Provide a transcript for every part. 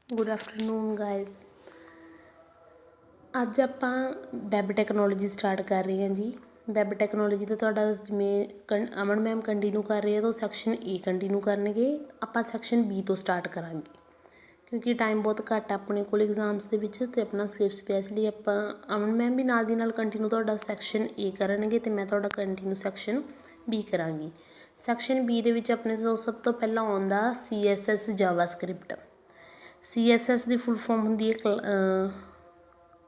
Good afternoon guys. ਅੱਜ ਆਪਾਂ web technology start ਕਰ ਰਹੇ ਹਾਂ ਜੀ। ਵੈਬ ਟੈਕਨੋਲੋਜੀ ਦਾ ਤੁਹਾਡਾ ਜਿਵੇਂ ਅਮਨ ਮੈਮ ਕੰਟੀਨਿਊ ਕਰ ਰਹੇ ਆ ਤਾਂ ਸੈਕਸ਼ਨ ਏ ਕੰਟੀਨਿਊ ਕਰਨਗੇ। ਆਪਾਂ ਸੈਕਸ਼ਨ ਬੀ ਤੋਂ ਸਟਾਰਟ ਕਰਾਂਗੇ ਕਿਉਂਕਿ ਟਾਈਮ ਬਹੁਤ ਘੱਟ ਆਪਣੇ ਕੋਲ ਐਗਜ਼ਾਮਸ ਦੇ ਵਿੱਚ ਅਤੇ ਆਪਣਾ ਸਿਲੇਬਸ ਪਿਆ, ਇਸ ਲਈ ਆਪਾਂ ਅਮਨ ਮੈਮ ਵੀ ਨਾਲ ਦੀ ਨਾਲ ਕੰਟੀਨਿਊ ਤੁਹਾਡਾ ਸੈਕਸ਼ਨ ਏ ਕਰਨਗੇ ਅਤੇ ਮੈਂ ਤੁਹਾਡਾ ਕੰਟੀਨਿਊ ਸੈਕਸ਼ਨ ਬੀ ਕਰਾਂਗੀ। ਸੈਕਸ਼ਨ ਬੀ ਦੇ ਵਿੱਚ ਆਪਣੇ ਤੋਂ ਸਭ ਤੋਂ ਪਹਿਲਾਂ ਆਉਂਦਾ CSS ਜਾਵਾ ਸਕ੍ਰਿਪਟ। CSS ਦੀ ਫੁੱਲ ਫੋਰਮ ਹੁੰਦੀ ਹੈ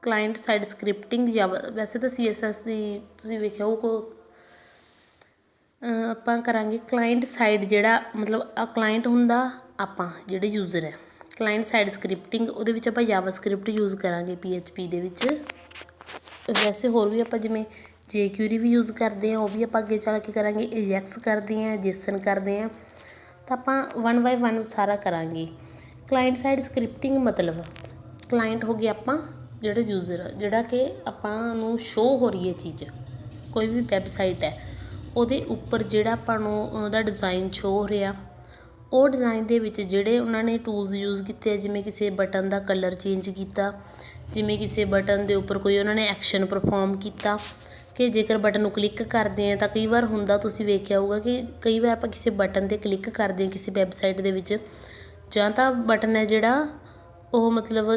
ਕਲਾਇੰਟ ਸਾਈਡ ਸਕ੍ਰਿਪਟਿੰਗ ਜਾਵਾ। ਵੈਸੇ ਤਾਂ CSS ਦੀ ਤੁਸੀਂ ਵੇਖਿਆ ਉਹ ਆਪਾਂ ਕਰਾਂਗੇ ਕਲਾਇੰਟ ਸਾਈਡ, ਜਿਹੜਾ ਮਤਲਬ ਆ ਕਲਾਇੰਟ ਹੁੰਦਾ ਆਪਾਂ ਜਿਹੜੇ ਯੂਜ਼ਰ ਹੈ। ਕਲਾਇੰਟ ਸਾਈਡ ਸਕ੍ਰਿਪਟਿੰਗ ਉਹਦੇ ਵਿੱਚ ਆਪਾਂ ਜਾਵਾ ਸਕ੍ਰਿਪਟ ਯੂਜ਼ ਕਰਾਂਗੇ PHP ਦੇ ਵਿੱਚ। ਵੈਸੇ ਹੋਰ ਵੀ ਆਪਾਂ ਜਿਵੇਂ jQuery ਵੀ ਯੂਜ਼ ਕਰਦੇ ਹਾਂ, ਉਹ ਵੀ ਆਪਾਂ ਅੱਗੇ ਚੱਲ ਕੇ ਕਰਾਂਗੇ। AJAX ਕਰਦੇ ਹਾਂ, JSON ਕਰਦੇ ਹਾਂ, ਤਾਂ ਆਪਾਂ 1 by 1 ਸਾਰਾ ਕਰਾਂਗੇ। ਕਲਾਇੰਟ ਸਾਈਡ ਸਕ੍ਰਿਪਟਿੰਗ ਮਤਲਬ ਕਲਾਇੰਟ ਹੋ ਗਿਆ ਆਪਾਂ ਜਿਹੜਾ ਯੂਜ਼ਰ, ਜਿਹੜਾ ਕਿ ਆਪਾਂ ਨੂੰ ਸ਼ੋਅ ਹੋ ਰਹੀ ਹੈ ਚੀਜ਼, ਕੋਈ ਵੀ ਵੈਬਸਾਈਟ ਹੈ ਉਹਦੇ ਉੱਪਰ ਜਿਹੜਾ ਆਪਾਂ ਨੂੰ ਉਹਦਾ ਡਿਜ਼ਾਇਨ ਸ਼ੋਅ ਹੋ ਰਿਹਾ, ਉਹ ਡਿਜ਼ਾਇਨ ਦੇ ਵਿੱਚ ਜਿਹੜੇ ਉਹਨਾਂ ਨੇ ਟੂਲਸ ਯੂਜ਼ ਕੀਤੇ ਆ, ਜਿਵੇਂ ਕਿਸੇ ਬਟਨ ਦਾ ਕਲਰ ਚੇਂਜ ਕੀਤਾ, ਜਿਵੇਂ ਕਿਸੇ ਬਟਨ ਦੇ ਉੱਪਰ ਕੋਈ ਉਹਨਾਂ ਨੇ ਐਕਸ਼ਨ ਪਰਫੋਰਮ ਕੀਤਾ ਕਿ ਜੇਕਰ ਬਟਨ ਨੂੰ ਕਲਿੱਕ ਕਰਦੇ ਹਾਂ ਤਾਂ ਕਈ ਵਾਰ ਹੁੰਦਾ, ਤੁਸੀਂ ਵੇਖਿਆ ਹੋਊਗਾ ਕਿ ਕਈ ਵਾਰ ਆਪਾਂ ਕਿਸੇ ਬਟਨ 'ਤੇ ਕਲਿੱਕ ਕਰਦੇ ਹਾਂ ਕਿਸੇ ਵੈਬਸਾਈਟ ਦੇ ਵਿੱਚ, ਜਾਂ ਤਾਂ ਬਟਨ ਹੈ ਜਿਹੜਾ ਉਹ ਮਤਲਬ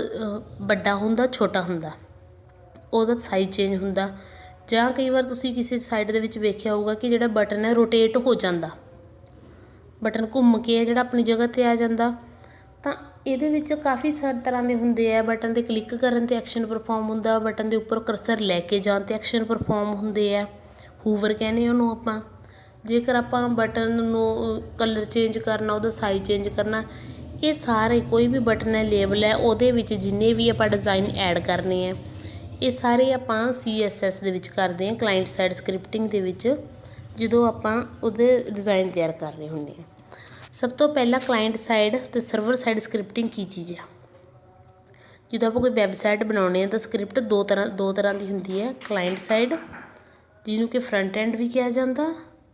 ਵੱਡਾ ਹੁੰਦਾ, ਛੋਟਾ ਹੁੰਦਾ, ਉਹਦਾ ਸਾਈਜ਼ ਚੇਂਜ ਹੁੰਦਾ, ਜਾਂ ਕਈ ਵਾਰ ਤੁਸੀਂ ਕਿਸੇ ਸਾਈਟ ਦੇ ਵਿੱਚ ਵੇਖਿਆ ਹੋਊਗਾ ਕਿ ਜਿਹੜਾ ਬਟਨ ਹੈ ਰੋਟੇਟ ਹੋ ਜਾਂਦਾ, ਬਟਨ ਘੁੰਮ ਕੇ ਜਿਹੜਾ ਆਪਣੀ ਜਗ੍ਹਾ 'ਤੇ ਆ ਜਾਂਦਾ। ਤਾਂ ਇਹਦੇ ਵਿੱਚ ਕਾਫੀ ਸਾਰੇ ਤਰ੍ਹਾਂ ਦੇ ਹੁੰਦੇ ਆ। ਬਟਨ 'ਤੇ ਕਲਿੱਕ ਕਰਨ 'ਤੇ ਐਕਸ਼ਨ ਪਰਫੋਰਮ ਹੁੰਦਾ, ਬਟਨ ਦੇ ਉੱਪਰ ਕਰਸਰ ਲੈ ਕੇ ਜਾਣ 'ਤੇ ਐਕਸ਼ਨ ਪਰਫੋਰਮ ਹੁੰਦੇ ਆ, ਹੂਵਰ ਕਹਿੰਦੇ ਉਹਨੂੰ ਆਪਾਂ। ਜੇਕਰ ਆਪਾਂ ਬਟਨ ਨੂੰ ਕਲਰ ਚੇਂਜ ਕਰਨਾ, ਉਹਦਾ ਸਾਈਜ਼ ਚੇਂਜ ਕਰਨਾ, ਇਹ ਸਾਰੇ ਕੋਈ ਵੀ ਬਟਨ ਹੈ, ਲੇਬਲ ਹੈ, ਉਹਦੇ ਵਿੱਚ ਜਿੰਨੇ ਵੀ ਆਪਾਂ ਡਿਜ਼ਾਇਨ ਐਡ ਕਰਨੇ ਆ, ਇਹ ਸਾਰੇ ਆਪਾਂ CSS ਦੇ ਵਿੱਚ ਕਰਦੇ ਹਾਂ, ਕਲਾਇੰਟ ਸਾਈਡ ਸਕ੍ਰਿਪਟਿੰਗ ਦੇ ਵਿੱਚ, ਜਦੋਂ ਆਪਾਂ ਉਹਦੇ ਡਿਜ਼ਾਇਨ ਤਿਆਰ ਕਰ ਰਹੇ ਹੁੰਦੇ ਹਾਂ। ਸਭ ਤੋਂ ਪਹਿਲਾਂ ਕਲਾਇੰਟ ਸਾਈਡ ਅਤੇ ਸਰਵਰ ਸਾਈਡ ਸਕ੍ਰਿਪਟਿੰਗ ਕੀ ਚੀਜ਼ ਆ। ਜਦੋਂ ਆਪਾਂ ਕੋਈ ਵੈਬਸਾਈਟ ਬਣਾਉਂਦੇ ਹਾਂ ਤਾਂ ਸਕ੍ਰਿਪਟ ਦੋ ਤਰ੍ਹਾਂ ਦੀ ਹੁੰਦੀ ਹੈ। ਕਲਾਇੰਟ ਸਾਈਡ ਜਿਹਨੂੰ ਕਿ ਫਰੰਟ ਐਂਡ ਵੀ ਕਿਹਾ ਜਾਂਦਾ,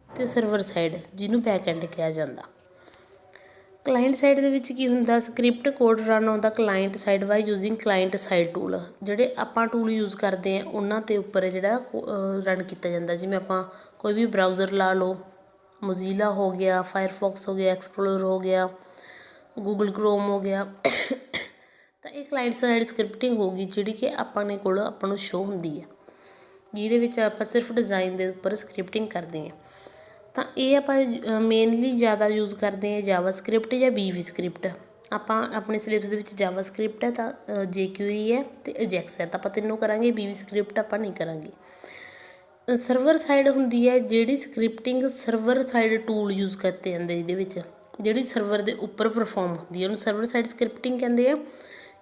ਅਤੇ ਸਰਵਰ ਸਾਈਡ ਜਿਹਨੂੰ ਬੈਕ ਐਂਡ ਕਿਹਾ ਜਾਂਦਾ। ਕਲਾਇੰਟ ਸਾਈਡ ਦੇ ਵਿੱਚ ਕੀ ਹੁੰਦਾ, ਸਕ੍ਰਿਪਟ ਕੋਡ ਰਨ ਆਉਂਦਾ client side by using client side tool. ਜਿਹੜੇ ਆਪਾਂ ਟੂਲ ਯੂਜ਼ ਕਰਦੇ ਹਾਂ ਉਹਨਾਂ ਦੇ ਉੱਪਰ ਜਿਹੜਾ ਰਨ ਕੀਤਾ ਜਾਂਦਾ, ਜਿਵੇਂ ਆਪਾਂ ਕੋਈ ਵੀ ਬਰਾਊਜ਼ਰ ਲਾ ਲਓ, ਮੋਜ਼ੀਲਾ ਹੋ ਗਿਆ, ਫਾਇਰਫੌਕਸ ਹੋ ਗਿਆ, ਐਕਸਪਲੋਰਰ ਹੋ ਗਿਆ, ਗੂਗਲ ਕਰੋਮ ਹੋ ਗਿਆ, ਤਾਂ ਇਹ ਕਲਾਇੰਟ ਸਾਈਡ ਸਕ੍ਰਿਪਟਿੰਗ ਹੋ ਗਈ ਜਿਹੜੀ ਕਿ ਆਪਾਂ ਨੂੰ ਸ਼ੋਅ ਹੁੰਦੀ ਹੈ, ਜਿਹਦੇ ਵਿੱਚ ਆਪਾਂ ਸਿਰਫ ਡਿਜ਼ਾਇਨ ਦੇ ਉੱਪਰ ਸਕ੍ਰਿਪਟਿੰਗ ਕਰਦੇ ਹਾਂ। ਤਾਂ ਇਹ ਆਪਾਂ ਮੇਨਲੀ ਜ਼ਿਆਦਾ ਯੂਜ਼ ਕਰਦੇ ਹਾਂ ਜਾਵਾ ਸਕ੍ਰਿਪਟ ਜਾਂ VB ਸਕ੍ਰਿਪਟ। ਆਪਾਂ ਆਪਣੇ ਸਿਲੇਬਸ ਦੇ ਵਿੱਚ ਜਾਵਾ ਸਕ੍ਰਿਪਟ ਹੈ ਤਾਂ jQuery ਹੈ ਅਤੇ AJAX ਹੈ, ਤਾਂ ਆਪਾਂ ਤਿੰਨੋਂ ਕਰਾਂਗੇ। VB ਸਕ੍ਰਿਪਟ ਆਪਾਂ ਨਹੀਂ ਕਰਾਂਗੇ। ਸਰਵਰ ਸਾਈਡ ਹੁੰਦੀ ਹੈ ਜਿਹੜੀ ਸਕ੍ਰਿਪਟਿੰਗ ਸਰਵਰ ਸਾਈਡ ਟੂਲ ਯੂਜ਼ ਕੀਤੇ ਜਾਂਦੇ, ਜਿਹਦੇ ਵਿੱਚ ਜਿਹੜੀ ਸਰਵਰ ਦੇ ਉੱਪਰ ਪਰਫੋਰਮ ਹੁੰਦੀ ਹੈ ਉਹਨੂੰ ਸਰਵਰ ਸਾਈਡ ਸਕ੍ਰਿਪਟਿੰਗ ਕਹਿੰਦੇ ਆ।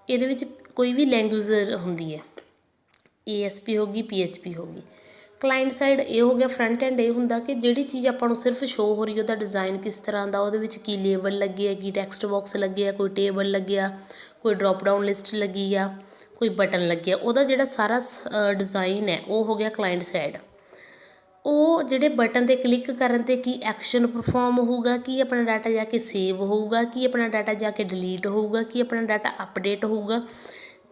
ਇਹਦੇ ਵਿੱਚ ਕੋਈ ਵੀ ਲੈਂਗੁਏਜ ਹੁੰਦੀ ਹੈ, ASP ਹੋ ਗਈ, PHP ਹੋ ਗਈ। ਕਲਾਇੰਟ ਸਾਈਡ ਇਹ ਹੋ ਗਿਆ। ਫਰੰਟ ਐਂਡ ਇਹ ਹੁੰਦਾ ਕਿ ਜਿਹੜੀ ਚੀਜ਼ ਆਪਾਂ ਨੂੰ ਸਿਰਫ ਸ਼ੋਅ ਹੋ ਰਹੀ ਉਹਦਾ ਡਿਜ਼ਾਇਨ ਕਿਸ ਤਰ੍ਹਾਂ ਦਾ, ਉਹਦੇ ਵਿੱਚ ਕੀ ਲੇਬਲ ਲੱਗੇ ਆ, ਕੀ ਟੈਕਸਟ ਬਾਕਸ ਲੱਗੇ ਆ, ਕੋਈ ਟੇਬਲ ਲੱਗਿਆ, ਕੋਈ ਡਰੋਪ ਡਾਊਨ ਲਿਸਟ ਲੱਗੀ ਆ, ਕੋਈ ਬਟਨ ਲੱਗਿਆ, ਉਹਦਾ ਜਿਹੜਾ ਸਾਰਾ ਡਿਜ਼ਾਇਨ ਹੈ ਉਹ ਹੋ ਗਿਆ ਕਲਾਇੰਟ ਸਾਈਡ। ਉਹ ਜਿਹੜੇ ਬਟਨ 'ਤੇ ਕਲਿੱਕ ਕਰਨ 'ਤੇ ਕੀ ਐਕਸ਼ਨ ਪਰਫੋਰਮ ਹੋਊਗਾ, ਕੀ ਆਪਣਾ ਡਾਟਾ ਜਾ ਕੇ ਸੇਵ ਹੋਊਗਾ, ਕੀ ਆਪਣਾ ਡਾਟਾ ਜਾ ਕੇ ਡਿਲੀਟ ਹੋਊਗਾ, ਕੀ ਆਪਣਾ ਡਾਟਾ ਅਪਡੇਟ ਹੋਊਗਾ,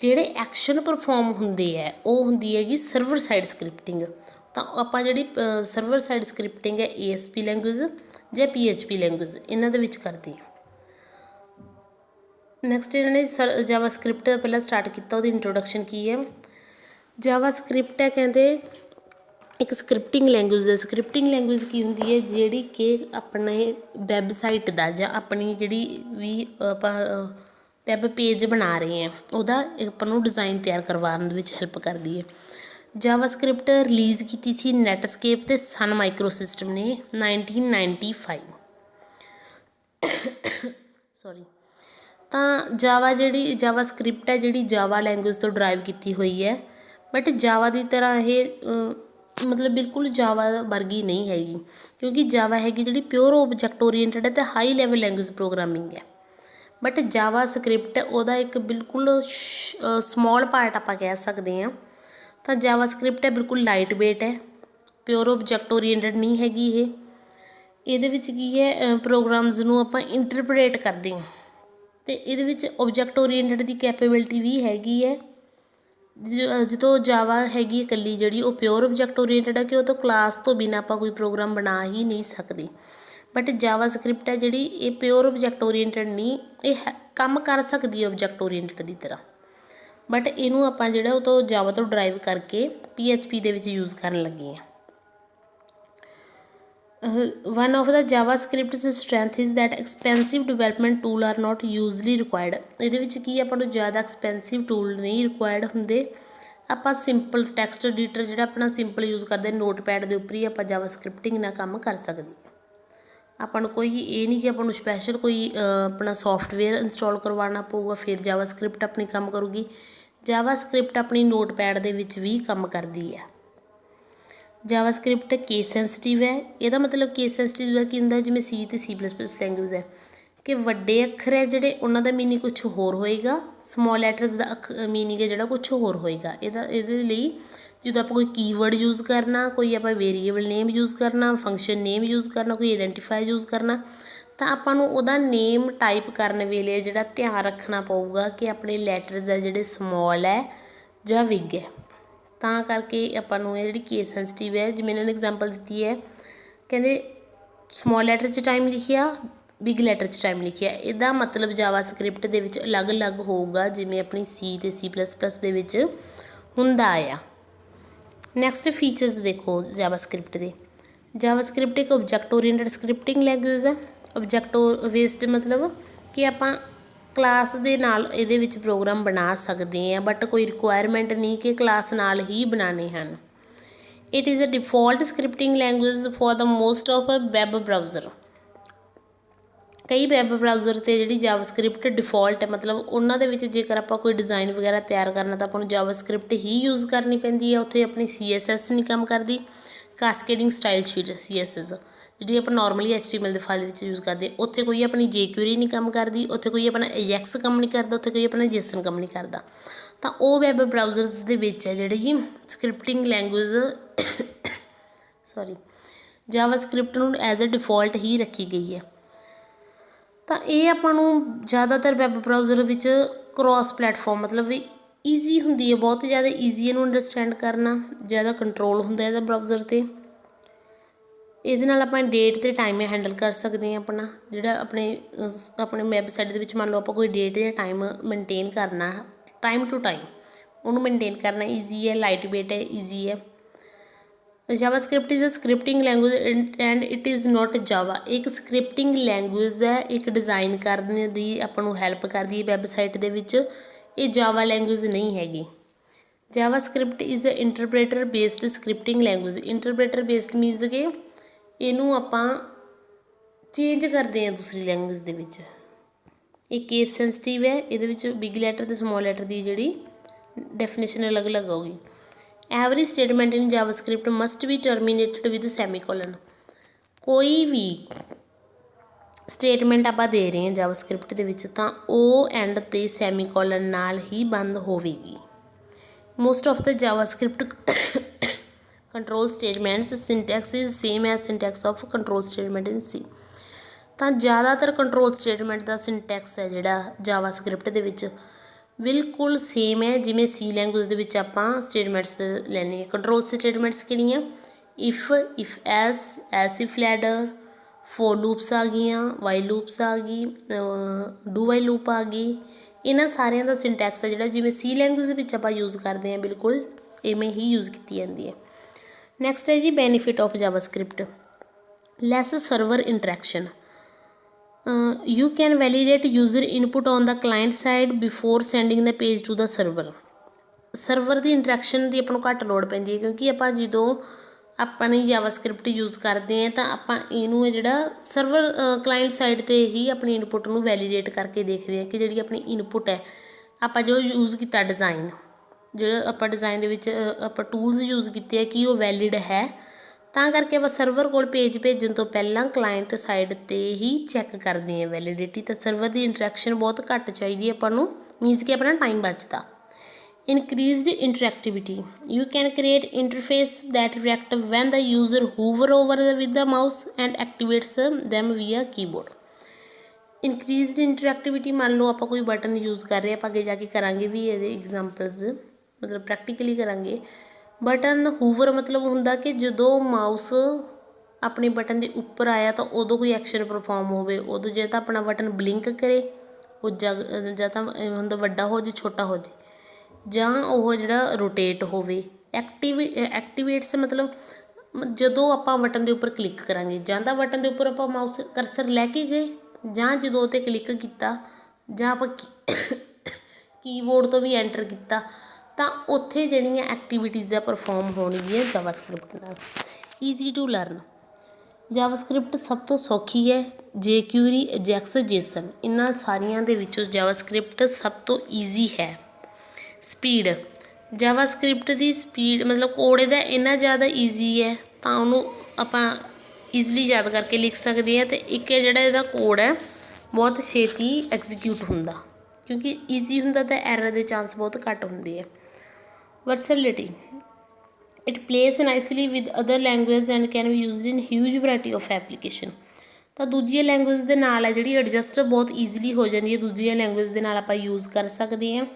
ਜਿਹੜੇ ਐਕਸ਼ਨ ਪਰਫੋਰਮ ਹੁੰਦੇ ਹੈ ਉਹ ਹੁੰਦੀ ਹੈਗੀ ਸਰਵਰ ਸਾਈਡ ਸਕ੍ਰਿਪਟਿੰਗ। ਤਾਂ ਆਪਾਂ ਜਿਹੜੀ ਸਰਵਰ ਸਾਈਡ ਸਕ੍ਰਿਪਟਿੰਗ ਹੈ ASP ਲੈਂਗੁਏਜ ਜਾਂ PHP ਲੈਂਗੁਏਜ ਇਹਨਾਂ ਦੇ ਵਿੱਚ ਕਰਦੇ ਹਾਂ। ਨੈਕਸਟ ਇਹਨਾਂ ਨੇ ਜਾਵਾ ਸਕ੍ਰਿਪਟ ਪਹਿਲਾਂ ਸਟਾਰਟ ਕੀਤਾ, ਉਹਦੀ ਇੰਟਰੋਡਕਸ਼ਨ ਕੀ ਹੈ। ਜਾਵਾ ਸਕ੍ਰਿਪਟ ਹੈ ਕਹਿੰਦੇ ਇੱਕ ਸਕ੍ਰਿਪਟਿੰਗ ਲੈਂਗੁਏਜ ਹੈ। ਸਕ੍ਰਿਪਟਿੰਗ ਲੈਂਗੁਏਜ ਕੀ ਹੁੰਦੀ ਹੈ, ਜਿਹੜੀ ਕਿ ਆਪਣੇ ਵੈਬਸਾਈਟ ਦਾ ਜਾਂ ਆਪਣੀ ਜਿਹੜੀ ਵੀ ਆਪਾਂ ਵੈਬ ਪੇਜ ਬਣਾ ਰਹੇ ਹਾਂ ਉਹਦਾ ਆਪਾਂ ਨੂੰ ਡਿਜ਼ਾਇਨ ਤਿਆਰ ਕਰਵਾਉਣ ਦੇ ਵਿੱਚ ਹੈਲਪ ਕਰਦੀ ਹੈ। ਜਾਵਾ ਸਕ੍ਰਿਪਟ ਰਿਲੀਜ਼ ਕੀਤੀ ਸੀ ਨੈਟਸਕੇਪ ਅਤੇ ਸਨ ਮਾਈਕਰੋ ਸਿਸਟਮ ਨੇ 1995। ਸੌਰੀ। ਤਾਂ ਜਾਵਾ ਸਕ੍ਰਿਪਟ ਹੈ ਜਿਹੜੀ ਜਾਵਾ ਲੈਂਗੁਏਜ ਤੋਂ ਡਰਾਈਵ ਕੀਤੀ ਹੋਈ ਹੈ, ਬਟ ਜਾਵਾ ਦੀ ਤਰ੍ਹਾਂ ਇਹ ਮਤਲਬ ਬਿਲਕੁਲ ਜਾਵਾ ਵਰਗੀ ਨਹੀਂ ਹੈਗੀ, ਕਿਉਂਕਿ ਜਾਵਾ ਹੈਗੀ ਜਿਹੜੀ ਪਿਓਰ ਓਬਜੈਕਟ ਓਰੀਐਂਟਡ ਹੈ ਅਤੇ ਹਾਈ ਲੈਵਲ ਲੈਂਗੁਏਜ ਪ੍ਰੋਗਰਾਮਿੰਗ ਹੈ। ਬਟ ਜਾਵਾ ਸਕ੍ਰਿਪਟ ਉਹਦਾ ਇੱਕ ਬਿਲਕੁਲ ਸਮੋਲ ਪਾਰਟ ਆਪਾਂ ਕਹਿ ਸਕਦੇ ਹਾਂ। ਤਾਂ ਜਾਵਾ ਸਕ੍ਰਿਪਟ ਹੈ ਬਿਲਕੁਲ ਲਾਈਟ ਵੇਟ ਹੈ, ਪਿਓਰ ਓਬਜੈਕਟ ਓਰੀਐਂਟਡ ਨਹੀਂ ਹੈਗੀ ਇਹ। ਇਹਦੇ ਵਿੱਚ ਕੀ ਹੈ, ਪ੍ਰੋਗਰਾਮਸ ਨੂੰ ਆਪਾਂ ਇੰਟਰਪ੍ਰੇਟ ਕਰਦੇ ਹਾਂ, ਤੇ ਇਹਦੇ ਵਿੱਚ ਓਬਜੈਕਟ ਓਰੀਐਂਟਡ ਦੀ ਕੈਪੇਬਿਲਿਟੀ ਵੀ ਹੈਗੀ ਹੈ। ਜਦੋਂ ਜਾਵਾ ਹੈਗੀ ਇਕੱਲੀ ਜਿਹੜੀ ਉਹ ਪਿਓਰ ਓਬਜੈਕਟ ਓਰੀਐਂਟਡ ਹੈ ਕਿ ਉਹ ਤੋਂ ਕਲਾਸ ਤੋਂ ਬਿਨਾਂ ਆਪਾਂ ਕੋਈ ਪ੍ਰੋਗਰਾਮ ਬਣਾ ਹੀ ਨਹੀਂ ਸਕਦੇ। ਬਟ ਜਾਵਾ ਸਕ੍ਰਿਪਟ ਹੈ ਜਿਹੜੀ ਇਹ ਪਿਓਰ ਓਬਜੈਕਟ ਓਰੀਐਂਟਡ ਨਹੀਂ, ਇਹ ਕੰਮ ਕਰ ਸਕਦੀ ਹੈ ਓਬਜੈਕਟ ਓਰੀਐਂਟਡ ਦੀ ਤਰ੍ਹਾਂ, ਬਟ ਇਹਨੂੰ ਆਪਾਂ ਜਿਹੜਾ ਉਹ ਤੋਂ ਜਾਵਾ ਤੋਂ ਡਰਾਈਵ ਕਰਕੇ PHP ਦੇ ਵਿੱਚ ਯੂਜ਼ ਕਰਨ ਲੱਗੇ ਹਾਂ। One of the JavaScript's strength is that expensive development tool are not usually required। ਇਹਦੇ ਵਿੱਚ ਕੀ ਆਪਾਂ ਨੂੰ ਜ਼ਿਆਦਾ ਐਕਸਪੈਂਸਿਵ ਟੂਲ ਨਹੀਂ ਰਿਕੁਆਇਰਡ ਹੁੰਦੇ। ਆਪਾਂ ਸਿੰਪਲ ਟੈਕਸਟ ਐਡੀਟਰ ਜਿਹੜਾ ਆਪਣਾ ਸਿੰਪਲ ਯੂਜ਼ ਕਰਦੇ ਨੋਟਪੈਡ ਦੇ ਉੱਪਰ ਹੀ ਆਪਾਂ ਜਾਵਾ ਸਕ੍ਰਿਪਟਿੰਗ ਨਾਲ ਕੰਮ ਕਰ ਸਕਦੇ ਹਾਂ। ਆਪਾਂ ਨੂੰ ਕੋਈ ਇਹ ਨਹੀਂ ਕਿ ਆਪਾਂ ਨੂੰ ਸਪੈਸ਼ਲ ਕੋਈ ਆਪਣਾ ਸੋਫਟਵੇਅਰ ਇੰਸਟਾਲ ਕਰਵਾਉਣਾ ਪਊਗਾ ਫਿਰ ਜਾਵਾ ਸਕ੍ਰਿਪਟ ਆਪਣੀ ਕੰਮ ਕਰੂਗੀ। ਜਾਵਾ ਸਕ੍ਰਿਪਟ ਆਪਣੀ ਨੋਟਪੈਡ ਦੇ ਵਿੱਚ ਵੀ ਕੰਮ ਕਰਦੀ ਹੈ। ਜਾਵਾ ਸਕ੍ਰਿਪਟ ਕੇਸ ਸੈਂਸਿਟਿਵ ਹੈ। ਇਹਦਾ ਮਤਲਬ ਕੇਸ ਸੈਂਸਿਟਿਵ ਦਾ ਕੀ ਹੁੰਦਾ, ਜਿਵੇਂ C ਅਤੇ C++ ਲੈਂਗੁਏਜ ਹੈ ਕਿ ਵੱਡੇ ਅੱਖਰ ਹੈ ਜਿਹੜੇ ਉਹਨਾਂ ਦਾ ਮੀਨਿੰਗ ਕੁਛ ਹੋਰ ਹੋਏਗਾ, ਸਮੋਲ ਲੈਟਰਸ ਦਾ ਮੀਨਿੰਗ ਹੈ ਜਿਹੜਾ ਕੁਛ ਹੋਰ ਹੋਏਗਾ। ਇਹਦੇ ਲਈ ਜਦੋਂ ਆਪਾਂ ਕੋਈ ਕੀਵਰਡ ਯੂਜ਼ ਕਰਨਾ, ਕੋਈ ਆਪਾਂ ਵੇਰੀਏਬਲ ਨੇਮ ਯੂਜ਼ ਕਰਨਾ, ਫੰਕਸ਼ਨ ਨੇਮ ਯੂਜ਼ ਕਰਨਾ, ਕੋਈ ਆਈਡੈਂਟੀਫਾਈ ਯੂਜ਼ ਕਰਨਾ, ਤਾਂ ਆਪਾਂ ਨੂੰ ਉਹਦਾ ਨੇਮ ਟਾਈਪ ਕਰਨ ਵੇਲੇ ਜਿਹੜਾ ਧਿਆਨ ਰੱਖਣਾ ਪਊਗਾ ਕਿ ਆਪਣੇ ਲੈਟਰਸ ਹੈ ਜਿਹੜੇ ਸਮੋਲ ਹੈ ਜਾਂ ਬਿਗ ਹੈ। ਤਾਂ ਕਰਕੇ ਆਪਾਂ ਨੂੰ ਇਹ ਜਿਹੜੀ ਕੇਸ ਸੈਂਸਿਟਿਵ ਹੈ, ਜਿਵੇਂ ਇਹਨਾਂ ਨੇ ਐਗਜ਼ਾਮਪਲ ਦਿੱਤੀ ਹੈ, ਕਹਿੰਦੇ ਸਮੋਲ ਲੈਟਰ 'ਚ ਟਾਈਮ ਲਿਖਿਆ, ਬਿਗ ਲੈਟਰ 'ਚ ਟਾਈਮ ਲਿਖਿਆ। ਇਹਦਾ ਮਤਲਬ ਜਾਵਾ ਸਕ੍ਰਿਪਟ ਦੇ ਵਿੱਚ ਅਲੱਗ-ਅਲੱਗ ਹੋਊਗਾ ਜਿਵੇਂ ਆਪਣੀ C ਅਤੇ C++ ਦੇ ਵਿੱਚ ਹੁੰਦਾ ਆ। ਨੈਕਸਟ ਫੀਚਰਸ ਦੇਖੋ ਜਾਵਾ ਸਕ੍ਰਿਪਟ ਦੇ। ਜਾਵਾ ਸਕ੍ਰਿਪਟ ਇੱਕ ਓਬਜੈਕਟ ਓਰੀਐਂਟਡ ਸਕ੍ਰਿਪਟਿੰਗ ਲੈਂਗੁਏਜ ਹੈ। ਓਬਜੈਕਟ ਬੇਸਡ ਮਤਲਬ ਕਿ ਆਪਾਂ ਕਲਾਸ ਦੇ ਨਾਲ ਇਹਦੇ ਵਿੱਚ ਪ੍ਰੋਗਰਾਮ ਬਣਾ ਸਕਦੇ ਹਾਂ, ਬਟ ਕੋਈ ਰਿਕੁਆਇਰਮੈਂਟ ਨਹੀਂ ਕਿ ਕਲਾਸ ਨਾਲ ਹੀ ਬਣਾਉਣੇ ਹਨ। It is a default scripting language for the most of a web browser. ਕਈ ਵੈਬ ਬਰਾਊਜ਼ਰ 'ਤੇ ਜਿਹੜੀ ਜਾਵਾ ਸਕ੍ਰਿਪਟ ਡਿਫੋਲਟ ਹੈ, ਮਤਲਬ ਉਹਨਾਂ ਦੇ ਵਿੱਚ ਜੇਕਰ ਆਪਾਂ ਕੋਈ ਡਿਜ਼ਾਇਨ ਵਗੈਰਾ ਤਿਆਰ ਕਰਨਾ ਤਾਂ ਆਪਾਂ ਨੂੰ ਜਾਵਾ ਸਕ੍ਰਿਪਟ ਹੀ ਯੂਜ਼ ਕਰਨੀ ਪੈਂਦੀ ਹੈ। ਉੱਥੇ ਆਪਣੀ CSS ਨਹੀਂ ਕੰਮ ਕਰਦੀ, ਕਾਸਕੇਡਿੰਗ ਸਟਾਈਲ ਸ਼ੀਟ CSS ਜਿਹੜੀ ਆਪਾਂ ਨੋਰਮਲੀ HTML ਦੇ ਫਾਈਲ ਵਿੱਚ ਯੂਜ਼ ਕਰਦੇ, ਉੱਥੇ ਕੋਈ ਆਪਣੀ jQuery ਨਹੀਂ ਕੰਮ ਕਰਦੀ, ਉੱਥੇ ਕੋਈ ਆਪਣਾ AJAX ਕੰਮ ਨਹੀਂ ਕਰਦਾ, ਉੱਥੇ ਕੋਈ ਆਪਣਾ JSON ਕੰਮ ਨਹੀਂ ਕਰਦਾ। ਤਾਂ ਉਹ ਵੈਬ ਬਰਾਊਜ਼ਰਸ ਦੇ ਵਿੱਚ ਹੈ ਜਿਹੜੀ ਸਕ੍ਰਿਪਟਿੰਗ ਲੈਂਗੁਏਜ ਜਾਵਾ ਸਕ੍ਰਿਪਟ ਨੂੰ ਐਜ਼ ਅ ਡਿਫੋਲਟ ਹੀ ਰੱਖੀ ਗਈ ਹੈ। ਤਾਂ ਇਹ ਆਪਾਂ ਨੂੰ ਜ਼ਿਆਦਾਤਰ ਵੈਬ ਬਰਾਊਜ਼ਰ ਵਿੱਚ ਕ੍ਰੋਸ ਪਲੇਟਫਾਰਮ ਮਤਲਬ ਵੀ ਈਜ਼ੀ ਹੁੰਦੀ ਹੈ, ਬਹੁਤ ਜ਼ਿਆਦਾ ਈਜ਼ੀ ਇਹਨੂੰ ਅੰਡਰਸਟੈਂਡ ਕਰਨਾ, ਜ਼ਿਆਦਾ ਕੰਟਰੋਲ ਹੁੰਦਾ ਇਹਦਾ ਬਰਾਊਜ਼ਰ 'ਤੇ। ਇਹਦੇ ਨਾਲ ਆਪਾਂ ਡੇਟ ਅਤੇ ਟਾਈਮ ਹੈਂਡਲ ਕਰ ਸਕਦੇ ਹਾਂ। ਆਪਣਾ ਜਿਹੜਾ ਆਪਣੇ ਵੈਬਸਾਈਟ ਦੇ ਵਿੱਚ ਮੰਨ ਲਓ ਆਪਾਂ ਕੋਈ ਡੇਟ ਜਾਂ ਟਾਈਮ ਮੇਨਟੇਨ ਕਰਨਾ, ਟਾਈਮ ਟੂ ਟਾਈਮ ਉਹਨੂੰ ਮੇਨਟੇਨ ਕਰਨਾ ਈਜ਼ੀ ਹੈ, ਲਾਈਟ ਵੇਟ ਹੈ, ਈਜ਼ੀ ਹੈ। JavaScript is a scripting language and it is not Java. ਇੱਕ ਸਕ੍ਰਿਪਟਿੰਗ ਲੈਂਗੁਏਜ ਹੈ, ਇੱਕ ਡਿਜ਼ਾਈਨ ਕਰਨ ਦੀ ਆਪਾਂ ਨੂੰ ਹੈਲਪ ਕਰਦੀ ਹੈ ਵੈਬਸਾਈਟ ਦੇ ਵਿੱਚ। ਇਹ ਜਾਵਾ ਲੈਂਗੁਏਜ ਨਹੀਂ ਹੈਗੀ। JavaScript is a interpreter based scripting language. Interpreter based means ਕਿ ਇਹਨੂੰ ਆਪਾਂ ਚੇਂਜ ਕਰਦੇ ਹਾਂ ਦੂਸਰੀ ਲੈਂਗੁਏਜ ਦੇ ਵਿੱਚ। ਇਹ ਕੇਸ ਸੈਂਸਿਟਿਵ ਹੈ, ਇਹਦੇ ਵਿੱਚ ਬਿਗ ਲੈਟਰ ਅਤੇ ਸਮੋਲ ਲੈਟਰ ਦੀ ਜਿਹੜੀ ਡੈਫੀਨੇਸ਼ਨ ਅਲੱਗ-ਅਲੱਗ ਹੋਊਗੀ। Every statement in JavaScript must be terminated with semicolon. ਕੋਈ ਵੀ ਸਟੇਟਮੈਂਟ ਆਪਾਂ ਦੇ ਰਹੇ ਹਾਂ ਜਾਵਾ ਸਕ੍ਰਿਪਟ ਦੇ ਵਿੱਚ ਤਾਂ ਉਹ ਐਂਡ 'ਤੇ ਸੈਮੀਕੋਲਨ ਨਾਲ ਹੀ ਬੰਦ ਹੋਵੇਗੀ। Most of the Java script control statements syntax is same as syntax of control statement in C। ਤਾਂ ਜ਼ਿਆਦਾਤਰ ਕੰਟਰੋਲ ਸਟੇਟਮੈਂਟ ਦਾ ਸਿੰਟੈਕਸ ਹੈ ਜਿਹੜਾ ਜਾਵਾ ਸਕ੍ਰਿਪਟ ਦੇ ਵਿੱਚ ਬਿਲਕੁਲ ਸੇਮ ਹੈ ਜਿਵੇਂ C ਲੈਂਗੁਏਜ ਦੇ ਵਿੱਚ ਆਪਾਂ ਸਟੇਟਮੈਂਟਸ ਲੈਂਦੇ ਹਾਂ। ਕੰਟਰੋਲ ਸਟੇਟਮੈਂਟਸ ਕਿਹੜੀਆਂ, if else if ladder, for loops ਆ ਗਈਆਂ, ਵਾਈਲ ਲੂਪਸ ਆ ਗਈ, ਡੂ ਵਾਈਲ ਲੂਪ ਆ ਗਈ। ਇਹਨਾਂ ਸਾਰਿਆਂ ਦਾ ਸਿੰਟੈਕਸ ਹੈ ਜਿਹੜਾ ਜਿਵੇਂ C ਲੈਂਗੁਏਜ ਦੇ ਵਿੱਚ ਆਪਾਂ ਯੂਜ਼ ਕਰਦੇ ਹਾਂ ਬਿਲਕੁਲ ਇਵੇਂ ਹੀ ਯੂਜ਼ ਕੀਤੀ ਜਾਂਦੀ ਹੈ। ਨੈਕਸਟ ਹੈ ਜੀ benefit of JavaScript. Less server interaction. You can validate user input on the client side before sending the page to the server। Server the interaction ਦੀ ਆਪਾਂ ਨੂੰ ਘੱਟ ਲੋੜ ਪੈਂਦੀ ਹੈ ਕਿਉਂਕਿ ਆਪਾਂ ਜਦੋਂ ਆਪਣੀ ਜਾਵਾ ਸਕ੍ਰਿਪਟ ਯੂਜ਼ ਕਰਦੇ ਹਾਂ ਤਾਂ ਆਪਾਂ ਇਹਨੂੰ ਜਿਹੜਾ ਸਰਵਰ ਕਲਾਇੰਟ ਸਾਈਡ 'ਤੇ ਹੀ ਆਪਣੀ ਇਨਪੁੱਟ ਨੂੰ ਵੈਲੀਡੇਟ ਕਰਕੇ ਦੇਖਦੇ ਹਾਂ ਕਿ ਜਿਹੜੀ ਆਪਣੀ ਇਨਪੁੱਟ ਹੈ ਆਪਾਂ ਜੋ ਯੂਜ਼ ਕੀਤਾ ਡਿਜ਼ਾਈਨ, ਜਿਹੜਾ ਆਪਾਂ ਡਿਜ਼ਾਈਨ ਦੇ ਵਿੱਚ ਆਪਾਂ ਟੂਲਸ ਯੂਜ਼ ਕੀਤੇ ਆ ਕਿ ਉਹ ਵੈਲਿਡ ਹੈ। ਤਾਂ ਕਰਕੇ ਆਪਾਂ ਸਰਵਰ ਕੋਲ ਪੇਜ ਭੇਜਣ ਤੋਂ ਪਹਿਲਾਂ ਕਲਾਇੰਟ ਸਾਈਡ 'ਤੇ ਹੀ ਚੈੱਕ ਕਰਦੇ ਹਾਂ ਵੈਲੀਡਿਟੀ। ਤਾਂ ਸਰਵਰ ਦੀ ਇੰਟਰੈਕਸ਼ਨ ਬਹੁਤ ਘੱਟ ਚਾਹੀਦੀ ਹੈ ਆਪਾਂ ਨੂੰ, ਮੀਨਸ ਕਿ ਆਪਣਾ ਟਾਈਮ ਬਚਦਾ। Increased interactivity. You can create interface that react when the user hover over with the mouse and activates them via keyboard. Increased interactivity, ਮੰਨ ਲਓ ਆਪਾਂ ਕੋਈ ਬਟਨ ਯੂਜ਼ ਕਰ ਰਹੇ ਆਪਾਂ ਅੱਗੇ ਜਾ ਕੇ ਕਰਾਂਗੇ ਵੀ ਇਹਦੇ ਐਗਜ਼ਾਮਪਲਸ, ਮਤਲਬ ਪ੍ਰੈਕਟੀਕਲੀ ਕਰਾਂਗੇ। ਬਟਨ ਹੂਵਰ ਮਤਲਬ ਹੁੰਦਾ ਕਿ ਜਦੋਂ ਮਾਊਸ ਆਪਣੇ ਬਟਨ ਦੇ ਉੱਪਰ ਆਇਆ ਤਾਂ ਉਦੋਂ ਕੋਈ ਐਕਸ਼ਨ ਪਰਫੋਰਮ ਹੋਵੇ, ਉਦੋਂ ਜੇ ਤਾਂ ਆਪਣਾ ਬਟਨ ਬਲਿੰਕ ਕਰੇ ਉਹ ਜਾਂ ਤਾਂ ਹੁੰਦਾ ਵੱਡਾ ਹੋ ਜੇ ਛੋਟਾ ਹੋ ਜੇ, ਜਾਂ ਉਹ ਜਿਹੜਾ ਰੋਟੇਟ ਹੋਵੇ। ਐਕਟੀਵੇਟਸ ਮਤਲਬ ਜਦੋਂ ਆਪਾਂ ਬਟਨ ਦੇ ਉੱਪਰ ਕਲਿੱਕ ਕਰਾਂਗੇ, ਜਾਂ ਤਾਂ ਬਟਨ ਦੇ ਉੱਪਰ ਆਪਾਂ ਮਾਊਸ ਕਰਸਰ ਲੈ ਕੇ ਗਏ, ਜਾਂ ਜਦੋਂ ਉਹ 'ਤੇ ਕਲਿੱਕ ਕੀਤਾ, ਜਾਂ ਆਪਾਂ ਕੀਬੋਰਡ ਤੋਂ ਵੀ ਐਂਟਰ ਕੀਤਾ, ਤਾਂ ਉੱਥੇ ਜਿਹੜੀਆਂ ਐਕਟੀਵਿਟੀਜ਼ ਆ ਪਰਫੋਰਮ ਹੋਣਗੀਆਂ ਜਾਵਾਸਕ੍ਰਿਪਟ ਨਾਲ। ਈਜ਼ੀ ਟੂ ਲਰਨ, ਜਾਵਾਸਕ੍ਰਿਪਟ ਸਭ ਤੋਂ ਸੌਖੀ ਹੈ। ਜੇਕਿਊਰੀ, ਅਜੈਕਸ, ਜੇਸਨ, ਇਹਨਾਂ ਸਾਰੀਆਂ ਦੇ ਵਿੱਚੋਂ ਜਾਵਾਸਕ੍ਰਿਪਟ ਸਭ ਤੋਂ ਈਜ਼ੀ ਹੈ। ਸਪੀਡ, ਜਾਵਾਸਕ੍ਰਿਪਟ ਦੀ ਸਪੀਡ ਮਤਲਬ ਕੋਡ ਇਹਦਾ ਇੰਨਾ ਜ਼ਿਆਦਾ ਈਜ਼ੀ ਹੈ ਤਾਂ ਉਹਨੂੰ ਆਪਾਂ ਈਜ਼ਲੀ ਯਾਦ ਕਰਕੇ ਲਿਖ ਸਕਦੇ ਹਾਂ। ਅਤੇ ਇੱਕ ਜਿਹੜਾ ਇਹਦਾ ਕੋਡ ਹੈ ਬਹੁਤ ਛੇਤੀ ਐਗਜ਼ੀਕਿਊਟ ਹੁੰਦਾ, ਕਿਉਂਕਿ ਈਜ਼ੀ ਹੁੰਦਾ ਤਾਂ ਐਰਰ ਦੇ ਚਾਂਸ ਬਹੁਤ ਘੱਟ ਹੁੰਦੇ ਆ। Versatility, it plays nicely with other language and can be used in huge variety of application, ਤਾਂ ਦੂਜੀਆਂ ਲੈਂਗੁਏਜ ਦੇ ਨਾਲ ਹੈ ਜਿਹੜੀ ਐਡਜਸਟ ਬਹੁਤ ਈਜ਼ੀਲੀ ਹੋ ਜਾਂਦੀ ਹੈ, ਦੂਜੀਆਂ ਲੈਂਗੁਏਜ ਦੇ ਨਾਲ ਆਪਾਂ ਯੂਜ਼ ਕਰ ਸਕਦੇ ਹਾਂ।